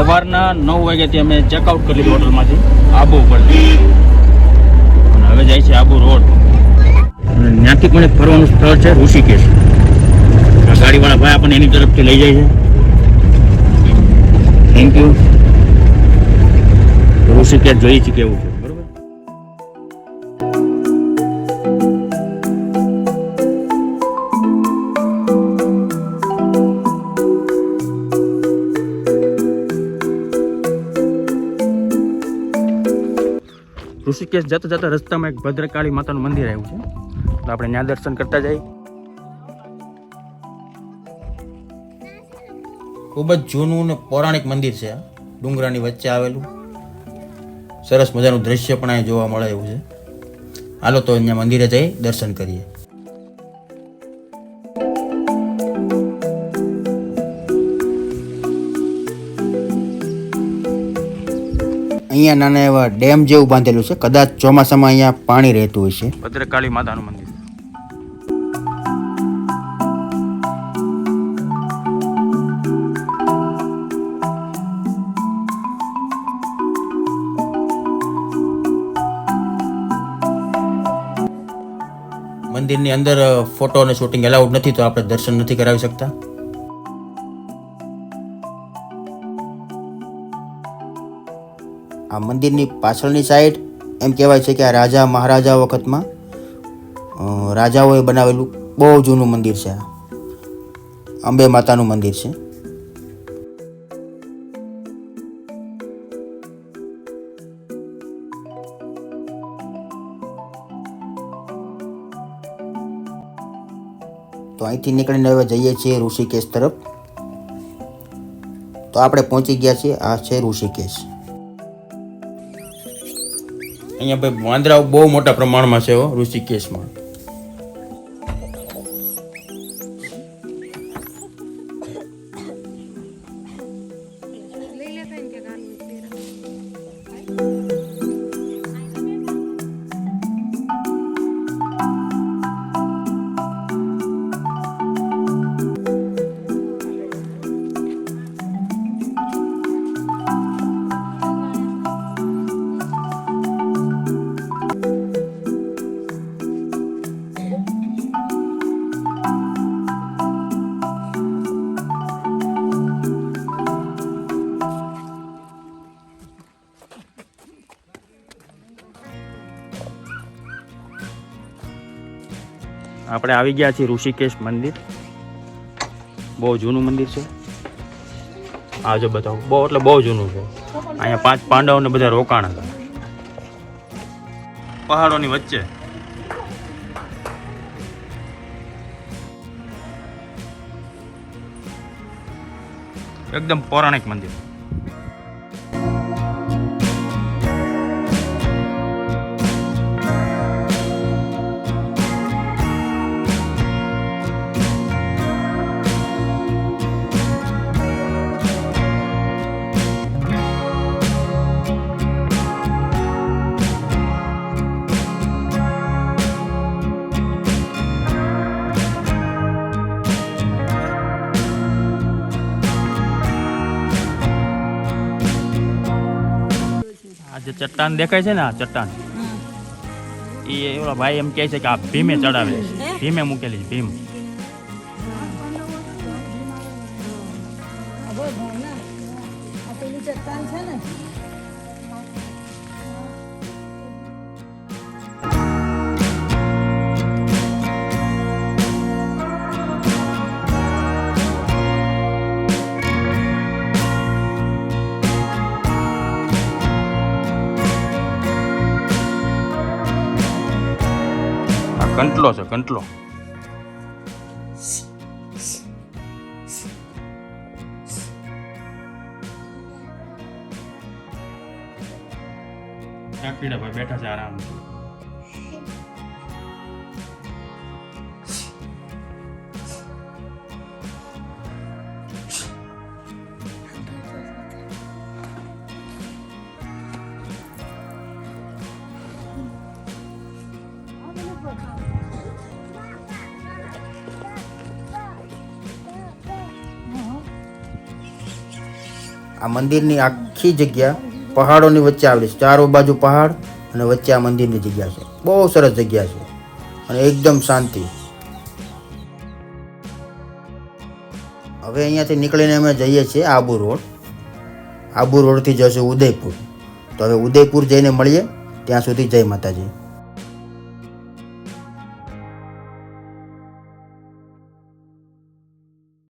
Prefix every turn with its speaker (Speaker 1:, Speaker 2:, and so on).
Speaker 1: સવારના 9 વાગ્યાથી અમે ચેકઆઉટ કરી લીધું હોટલમાંથી આબુ ઉપરથી, અને હવે જાય છે આબુ રોડ. અને ત્યાંથી પણ એક ફરવાનું સ્થળ છે ઋષિકેશ. ગાડીવાળા ભાઈ આપણને એની તરફથી લઈ જાય છે. Thank you. ઋષિકેશ જોઈએ છે કેવું છે. બરોબર. ઋષિકેશ જતા જતા રસ્તામાં એક ભદ્રકાળી માતાનું મંદિર આવ્યું છે, તો આપણે ત્યાં દર્શન કરતા જઈએ.
Speaker 2: ખૂબ જ જૂનું અને પૌરાણિક મંદિર છે. ડુંગરાની વચ્ચે આવેલું સરસ મજાનું દ્રશ્ય પણ અહીં જોવા મળે એવું છે. હાલો તો અહીંયા મંદિરે જઈ દર્શન કરીએ. અહીંયા નાના એવા ડેમ જેવું બાંધેલું છે. કદાચ ચોમાસામાં અહીંયા પાણી રહેતું હોય છે.
Speaker 1: ભદ્રકાળી માતાનું મંદિર.
Speaker 2: મંદિરની અંદર ફોટો અને શૂટિંગ એલાઉડ નથી, તો આપણે દર્શન નથી કરાવી શકતા. આ મંદિરની પાછળની સાઈડ એમ કહેવાય છે કે આ રાજા મહારાજા વખતમાં રાજાઓએ બનાવેલું બહુ જૂનું મંદિર છે. આ અંબે માતાનું મંદિર છે. તો અહીંથી નીકળીને હવે જઈએ છીએ ઋષિકેશ તરફ. તો આપણે પહોંચી ગયા છીએ. આ છે ઋષિકેશ. અહીંયા ભાઈ વાંદરાઓ બહુ મોટા પ્રમાણમાં છે ઋષિકેશમાં.
Speaker 1: આપણે આવી ગયા છીએ ઋષિકેશ મંદિર. બહુ જૂનું મંદિર છે. આ જો બતાવો, બહુ એટલે બહુ જૂનું છે. અહીંયા 5 પાંડવોને બધા રોકાણ હતા પહાડોની વચ્ચે. એકદમ પૌરાણિક મંદિર. જે ચટ્ટાન દેખાય છે ને, આ ચટ્ટાન એ ઓલા ભાઈ એમ કહે છે કે આ ભીમે ચડાવે છે. ભીમે મૂકેલી ભીમ. કંટલો છે, કંટલો. પીડા ભાઈ બેઠા છે આરામ.
Speaker 2: આ મંદિરની આખી જગ્યા પહાડોની વચ્ચે આવેલી છે. ચારો બાજુ પહાડ અને વચ્ચે આ મંદિરની જગ્યા છે. બહુ સરસ જગ્યા છે અને એકદમ શાંતિ. હવે અહીંયાથી નીકળીને અમે જઈએ છીએ આબુ રોડ. આબુ રોડથી જશું ઉદયપુર. તો હવે ઉદયપુર જઈને મળીએ. ત્યાં સુધી જય માતાજી.